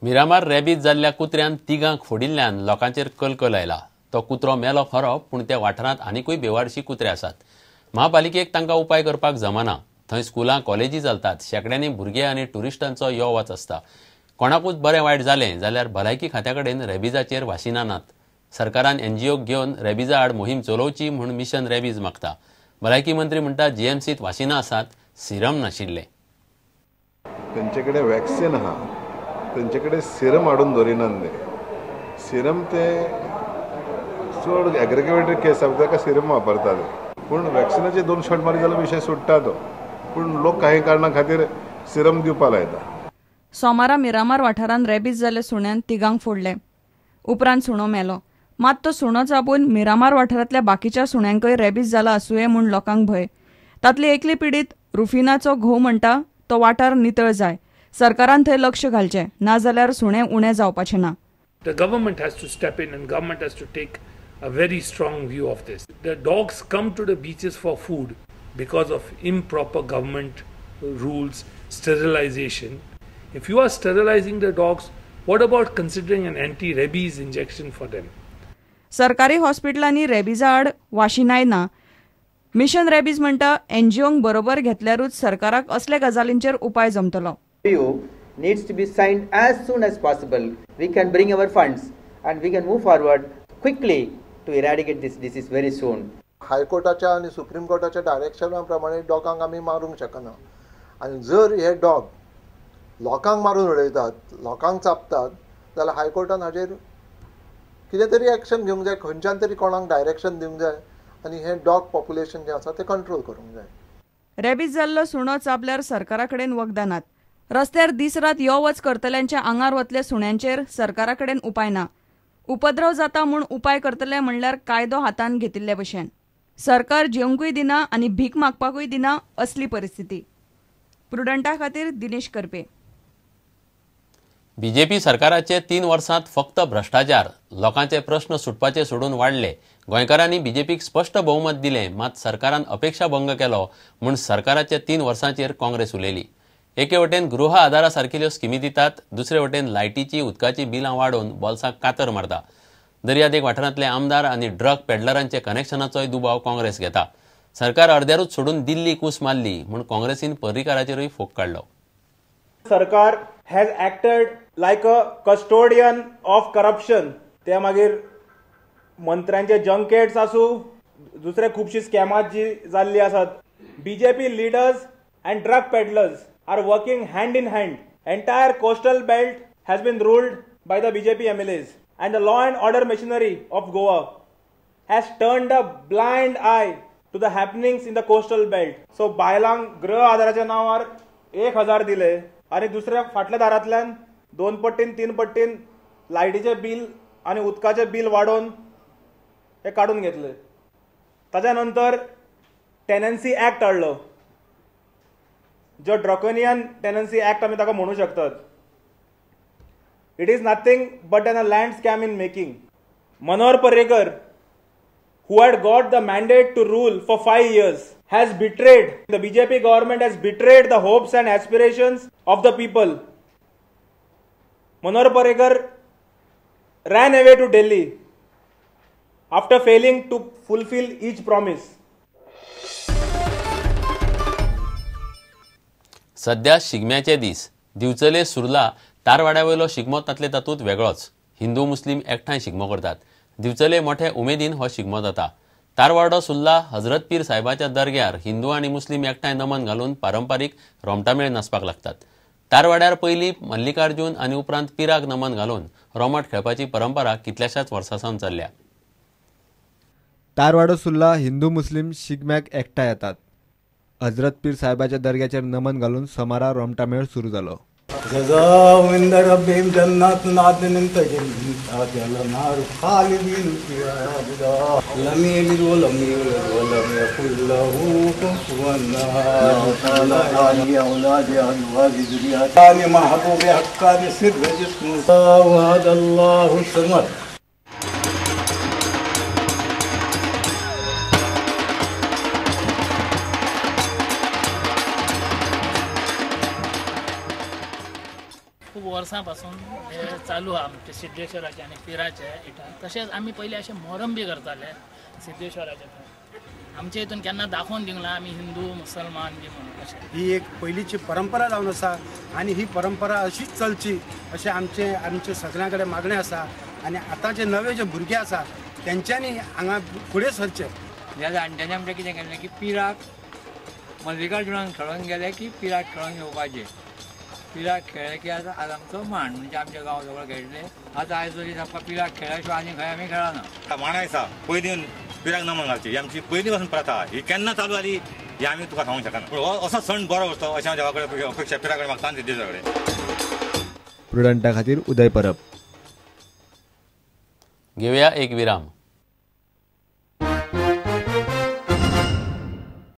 Miramar rabies जाल्ल्या कुत्र्यान तिगांक फोडिल्ल्यान लोकांचेर कलकल आयला। तो कुत्रो मेलो खरो, पूण त्या वाठारांत आनीकूय बेवारशी कुत्रे आसात। महापालिकेक तांकां उपाय करपाक जमना। थंय स्कुलां कॉलेजी चलतात, शेकड्यांनी भुरगे आनी टुरिस्टांचो यो वच आसता। कोणाकूच बरें वायट जालें जाल्यार भलायकी खात्याकडेन रॅबीजाचेर वाशिना नात। सरकारान एनजीओक घेवन रॅबीजा आड मोहीम चलोवची म्हूण मिशन रॅबीज मागता। भलायकी मंत्री म्हणटा जीएमसीत वाशिना आसात, सिरम नाशिल्ले। तेंचे कडेन वॅक्सीन आहा, तेंचे कडेन सिरम हाडून दवरिनात ते। सिरम ते चड एग्रिगेटेड केस आसा ताका सिरम वापरतात, पूण वॅक्सिनाचे 2 शॉट मारी जाल्यार विशय सुट्टा तो। पूण लोक काही कारणां खातीर सिरम दिवपा लायता। सोमारा मिरामार वाठारांत रॅबीज जाल्ल्या सुण्यान तिगांक फोडले। उपरांत सुणो मेलो। मात तो सुणो चाबून मिरामार वाठारांतल्या बाकीच्या सुण्यांकय रॅबीज जाला आसुये म्हूण लोकांक भंय। तातली एकली पिडीत रुफिनाचो घोव म्हणटा तो वाठार नितळ जाय। सरकारान थंय लक्ष घालचें, नाजाल्यार सुणे उणे जावपाचे ना। The government has to step in and government has to take a very strong view of this. The dogs come to the beaches for food because of improper government rules, sterilization. If you are sterilizing the dogs, what about considering an anti-rabies injection for them? सरकारी हॉस्पिटलांनी रॅबीजा आड वाशिनाय ना। Mission rabies म्हणटा एनजीओंक बरोबर घेतल्यारूच सरकाराक असले गजालींचेर उपाय जमतलो। Needs to be signed as soon as possible. We can bring our funds and we can move forward quickly to eradicate this disease very soon. हायकोर्टाच्या आणि सुप्रीम कोर्टाच्या डायरेक्शना प्रमाणे डॉगांक आमी मारूंक शकना। आणि जर हे डॉग लोकांक मारून उडयतात, लोकांक चापतात, जाल्यार हायकोर्टान हाजेर कितें तरी एक्शन घेवंक जाय, खंयच्यान तरी कोणाक डायरेक्शन दिवंक जाय आणि हे डॉग पॉप्युलेशन जे आसा ते कंट्रोल करूंक जाय। रॅबीज जाल्लो सुणो चाबल्यार सरकारा कडेन वखदां। रस्त्यार दीस रात यो वच करतल्यांच्या आंगार वतले सुण्यांचेर सरकारा कडेन उपाय ना। उपद्रव जाता म्हूण उपाय करतले म्हणल्यार कायदो हातान घेतिल्ले भशेन। सरकार जेवंकूय दिना आनी भीक मागपाकूय दिना, असली परिस्थिती। प्रुडंटा खातीर दिनेश करपे। बीजेपी सरकाराचे 3 वर्सांत फक्त भ्रष्टाचार, लोकांचे प्रश्न सुटपाचे सोडून वाडले। गोंयकारांनी बीजेपीक स्पष्ट बहुमत दिले, मात सरकारान अपेक्षा भंग केलो म्हूण सरकाराच्या 3 वर्सांचेर काँग्रेस उलयली। एके वटेन गृह आदारा सारकिल्ल्यो स्किमी दितात, दुसरे वटेन लायटीची उदकाची बिलां वाडोवन बॉल्साक कातर मारता। दर्यादेग वाठारांतले आमदार आनी ड्रग पेडलरांचे कनेक्शनाचोय दुबाव काँग्रेस घेता। सरकार अर्द्यारूच सोडून दिल्ली कूस मारली म्हूण काँग्रेसीन पर्रीकाराचेरूय फोग काडलो। सरकार has acted like a custodian of corruption. ते मागीर मंत्र्यांचे जंकेट्स आसूं, दुसरे खुबशी स्कॅमां जी जाल्ली आसात। BJP leaders and drug peddlers are working hand in hand. Entire coastal belt has been ruled by the BJP MLAs, and the law and order machinery of Goa has turned a blind eye to the happenings in the coastal belt. So बायलांक गृह आधाराच्या नावार 1000 दिले आणि दुसऱ्या फाटल्या दारांतल्यान 2 पट्टीन 3 पट्टीन लायटीचे बिल आणि उदकाचे बिल वाडोवन हे काढून घेतले। ताच्या नंतर टेनन्सी ऍक्ट हाडलो, जो ड्रॅकोनियन टेनन्सी ऍक्ट आमी ताका म्हणू शकतात। It is nothing but a land scam in making. Manohar Parrikar, who had got the mandate to rule for 5 years, has betrayed, the BJP government has betrayed the hopes and aspirations of the people. Manohar Parrikar ran away to Delhi after failing to fulfill each promise. सध्या शिगम्याचे दीस। दिवचले सुरला तारवाड्यावयलो शिगमो तातले तातूंत वेगळोच। हिंदू मुस्लीम एकठांय शिगमो करतात। दिवचले मोठे उमेदीन हो शिगमो जाता। तारवाडो सुर्ला हजरत पीर साहेबाच्या दर्ग्यार हिंदू आनी मुस्लीम एकठांय नमन घालून पारंपारीक रोमटामेळ नाचपाक लागतात। तारवाड्यार पयलीं मल्लिकार्जून आनी उपरांत पिराक नमन घालून रोमट खेळपाची परंपरा कितल्याशाच वर्सांसावन चल्ल्या। तारवाडो सुर्ला हिंदू मुस्लीम शिगम्याक एकठांय येतात। हजरत पीर साहेबाच्या दर्ग्याचेर नमन घालून सोमारा रोमटामेळ सुरू जालो। खूब वर्सां पासून हे चालू आहा आमचे सिद्धेश्वराचे आनी पिराचे इटा. तशेंच आमी पयलीं अशें मोहरम बी करताले सिद्धेश्वराचे थंय. आमचे हितून केन्ना दाखोवन दिवंक ना आमी हिंदू मुसलमान बी म्हणून अशें. ही एक पयलींची परंपरा जावन आसा आनी ही परंपरा अशीच चलची अशें आमचे सगळ्यां कडेन मागणें आसा. आनी आतां जे नवे जे भुरगे आसा तेंच्यांनी हांगा फुडें सरचें. ह्या जाणट्यांनी आमचें कितें केलें की पिराक मल्लिकार्जुनान खेळोन गेले की पिराक खेळोन येवपाचें. पिराक खेळ्ळे की आज आमचो मान म्हणजे आमच्या गांव सगळो खेळटले. आतां आयज तरी आमकां पिराक खेळ्ळ्या शिवाय आनी खंय आमी खेळना. मांडाय आसा पयलीं पिराक नमन घालची ही आमची पयलीं पासून प्रथा. ही केन्ना चालू जाली ही आमी तुका सांगूंक शकना. पूण हो असो सण बरो वरतो अशें हांव देवा कडेन अपेक्षा पिरा कडेन मागता आनी देवा कडेन. प्रुडंटा खातीर उदय परब. घेवया एक विराम.